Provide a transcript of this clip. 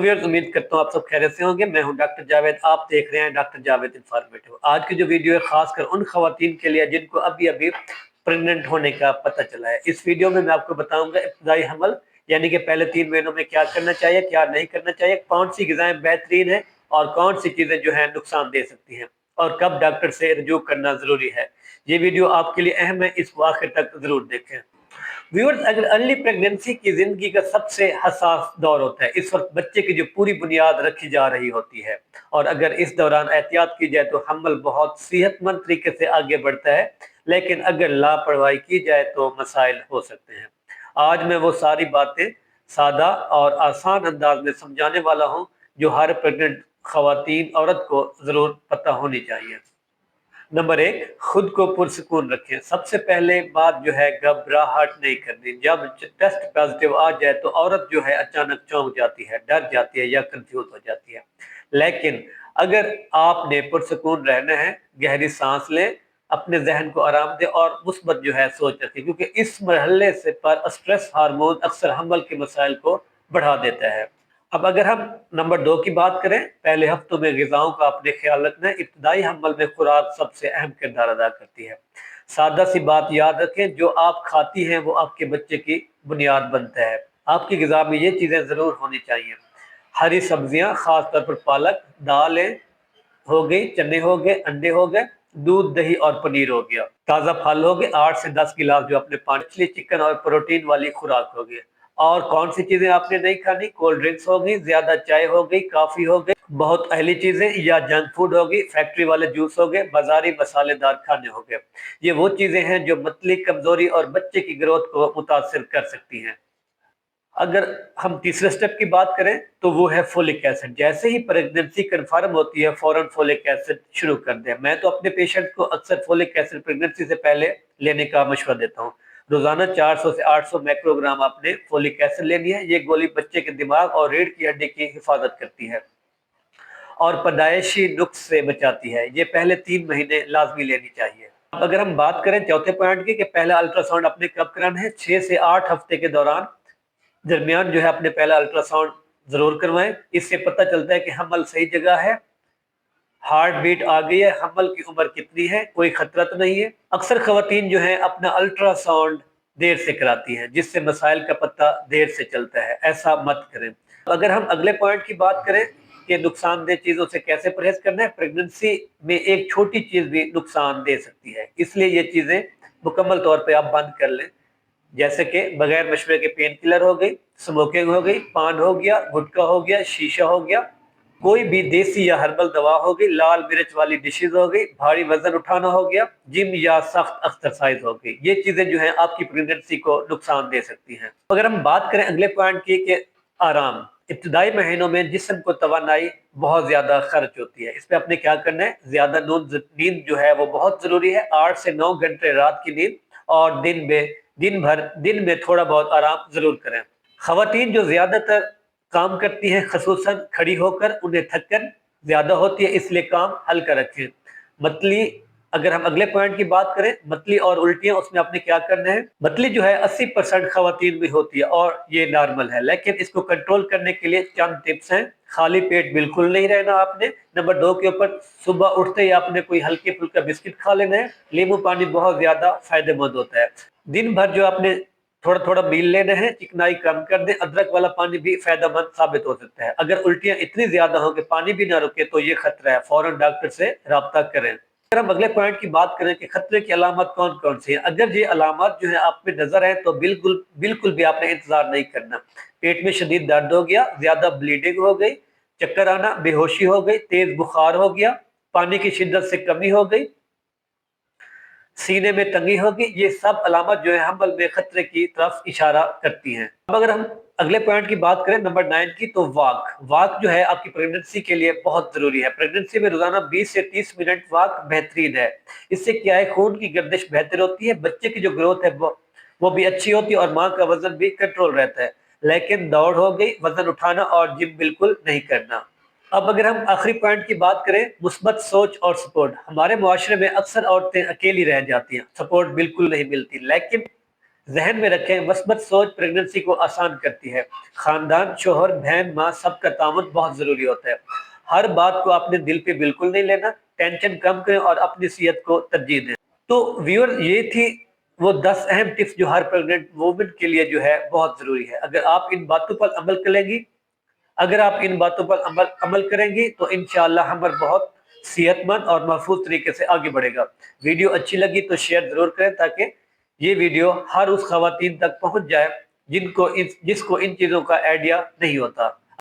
Viewers, उम्मीद करता हूँ आप सब खैरियत से होंगे। मैं हूं डॉक्टर जावेद, आप देख रहे हैं डॉक्टर जावेद इन्फॉर्मेटिव। आज की जो वीडियो है खासकर उन खवातीन के लिए जिनको अभी अभी प्रेग्नेंट होने का पता चला है। इस वीडियो में मैं आपको बताऊंगा इब्तिदाई हमल यानी कि पहले 3 महीनों में क्या करना चाहिए, क्या नहीं करना चाहिए, कौन सी ग़िज़ाएं बेहतरीन है और कौन सी चीज़ें जो है नुकसान दे सकती हैं और कब डॉक्टर से रजू करना ज़रूरी है। ये वीडियो आपके लिए अहम है, इसको आखिर तक ज़रूर देखें। व्यूअर्स, अगर अर्ली प्रेगनेंसी की जिंदगी का सबसे हसास दौर होता है। इस वक्त बच्चे की जो पूरी बुनियाद रखी जा रही होती है और अगर इस दौरान एहतियात की जाए तो हमल बहुत सेहतमंद तरीके से आगे बढ़ता है, लेकिन अगर लापरवाही की जाए तो मसाइल हो सकते हैं। आज मैं वो सारी बातें सादा और आसान अंदाज में समझाने वाला हूँ जो हर प्रेग्नेंट खवातीन औरत को जरूर पता होनी चाहिए। नंबर 1, खुद को पुरसुकून रखें। सबसे पहले बात जो है, घबराहट नहीं करनी। जब टेस्ट पॉजिटिव आ जाए तो औरत जो है अचानक चौंक जाती है, डर जाती है या कंफ्यूज हो जाती है। लेकिन अगर आपने पुरसुकून रहना है, गहरी सांस लें, अपने जहन को आराम दें और मुस्बत जो है सोच रखें, क्योंकि इस मरहले से पर स्ट्रेस हार्मोन अक्सर हमल के मसाइल को बढ़ा देता है। अब अगर हम नंबर 2 की बात करें, पहले हफ्तों में ग़िज़ाओं का अपने ख्याल रखना है। इब्तिदाई हमल में खुराक सबसे अहम किरदार अदा करती है। सादा सी बात याद रखें, जो आप खाती हैं वो आपके बच्चे की बुनियाद बनता है। आपकी ग़िज़ा में ये चीज़ें ज़रूर होनी चाहिए। हरी सब्जियां, खास तौर पर पालक, दालें हो गई, चने हो गए, अंडे हो गए, दूध, दही और पनीर हो गया, ताज़ा फल हो गए, 8 से 10 गिलास जो अपने पानी, मछली, चिकन और प्रोटीन वाली खुराक हो गई। और कौन सी चीजें आपने नहीं खानी? कोल्ड ड्रिंक्स हो गई, ज्यादा चाय हो गई, कॉफी हो गई, बहुत अहली चीजें या जंक फूड हो गई, फैक्ट्री वाले जूस हो गए, बाजारी मसालेदार खाने हो गए। ये वो चीजें हैं जो मतली, कमजोरी और बच्चे की ग्रोथ को मुतासर कर सकती हैं। अगर हम तीसरे स्टेप की बात करें तो वो है फोलिक एसिड। जैसे ही प्रेगनेंसी कंफर्म होती है फौरन फोलिक एसिड शुरू कर दें। मैं तो अपने पेशेंट को अक्सर फोलिक एसिड प्रेगनेंसी से पहले लेने का मशवरा देता हूँ। रोजाना 400 से 800 माइक्रोग्राम आपने फोलिक एसिड लेनी है। ये गोली बच्चे के दिमाग और रीढ़ की हड्डी की हिफाजत करती है और पैदाइशी नुक्स से बचाती है। ये पहले 3 महीने लाजमी लेनी चाहिए। अब अगर हम बात करें चौथे पॉइंट की कि पहला अल्ट्रासाउंड अपने कब कराना है, 6 से 8 हफ्ते के दरमियान जो है अपने पहला अल्ट्रासाउंड जरूर करवाएं। इससे पता चलता है कि हमल सही जगह है, हार्ट बीट आ गई है, हमल की उम्र कितनी है, कोई खतरा तो नहीं है। अक्सर खवातीन जो है अपना अल्ट्रासाउंड देर से कराती हैं, जिससे मसाइल का पता देर से चलता है। ऐसा मत करें। अगर हम अगले पॉइंट की बात करें कि नुकसानदेह चीजों से कैसे परहेज करना है, प्रेगनेंसी में एक छोटी चीज भी नुकसान दे सकती है, इसलिए ये चीजें मुकम्मल तौर पे आप बंद कर लें। जैसे कि बगैर मशवरे के पेन किलर हो गई, स्मोकिंग हो गई, पान हो गया, गुटखा हो गया, शीशा हो गया, कोई भी देसी या हर्बल दवा हो गई, लाल मिर्च वाली डिशेज हो गई, भारी वजन उठाना हो गया, जिम या सख्त एक्सरसाइज हो गई। ये चीजें जो हैं आपकी प्रेगनेंसी को नुकसान दे सकती हैं। अगर हम बात करें अगले पॉइंट की कि आराम, इब्तिदाई महीनों में जिस्म को तवानाई बहुत ज्यादा खर्च होती है। इस पे आपने क्या करना है, ज्यादा नींद जो है वो बहुत जरूरी है। 8 से 9 घंटे रात की नींद और दिन में थोड़ा बहुत आराम जरूर करें। खवातीन जो ज्यादातर काम करती हैं खसूसन खड़ी होकर, उन्हें थकन ज्यादा होती है, इसलिए काम हल्का रखें। मतली, अगर हम अगले पॉइंट की बात करें, मतली और उल्टियां, उसमें आपने क्या करना है, मतली जो है 80% खवातीन में होती है और ये नॉर्मल है, लेकिन इसको कंट्रोल करने के लिए चंद टिप्स हैं। खाली पेट बिल्कुल नहीं रहना आपने। नंबर 2 के ऊपर, सुबह उठते ही आपने कोई हल्के फुल्का बिस्किट खा लेना है। नींबू पानी बहुत ज्यादा फायदेमंद होता है। दिन भर जो आपने थोड़ा थोड़ा मील लेना है, चिकनाई कम कर दें। अदरक वाला पानी भी फायदेमंद साबित हो सकता है। अगर उल्टियां इतनी ज्यादा हो कि पानी भी ना रुके तो ये खतरा है, फौरन डॉक्टर से राब्ता करें। अगर हम अगले पॉइंट की बात करें कि खतरे की अलामत कौन कौन सी है, अगर ये अलामत जो है आप पे नजर है तो बिल्कुल भी आपने इंतजार नहीं करना। पेट में शदीद दर्द हो गया, ज्यादा ब्लीडिंग हो गई, चक्कर आना, बेहोशी हो गई, तेज बुखार हो गया, पानी की शिद्दत से कमी हो गई, सीने में तंगी होगी, ये सब अलामत जो है हमल में खतरे की तरफ इशारा करती हैं। अब अगर हम अगले पॉइंट की बात करें नंबर 9 की, तो वाक जो है आपकी प्रेगनेंसी के लिए बहुत जरूरी है। प्रेगनेंसी में रोजाना 20 से 30 मिनट वाक बेहतरीन है। इससे क्या है, खून की गर्दिश बेहतर होती है, बच्चे की जो ग्रोथ है वो भी अच्छी होती है और माँ का वजन भी कंट्रोल रहता है। लेकिन दौड़ हो गई, वजन उठाना और जिम बिल्कुल नहीं करना। अब अगर हम आखिरी पॉइंट की बात करें, मुस्बत सोच और सपोर्ट। हमारे मुआशरे में अक्सर औरतें अकेली रह जाती हैं, सपोर्ट बिल्कुल नहीं मिलती। लेकिन ذہن میں رکھیں مثبت سوچ پریگننسی کو آسان کرتی ہے۔ خاندان، شوہر، بہن، ماں سب کا تعاون بہت ضروری ہوتا ہے۔ ہر بات کو اپنے دل پہ بالکل نہیں لینا، ٹینشن کم کریں اور اپنی صحت کو ترجیح دیں۔ تو ویور یہ تھی وہ 10 اہم ٹپس جو ہر پریگننٹ وومن کے لیے جو ہے بہت ضروری ہے۔ اگر آپ ان باتوں پر عمل کریں گی تو انشاءاللہ ہمر بہت صحت مند اور محفوظ طریقے سے آگے بڑھے گا۔ ویڈیو اچھی لگی تو شیئر ضرور کریں تاکہ یہ ویڈیو ہر اس خواتین تک پہنچ جائے جس کو ان چیزوں کا آئیڈیا نہیں ہوتا۔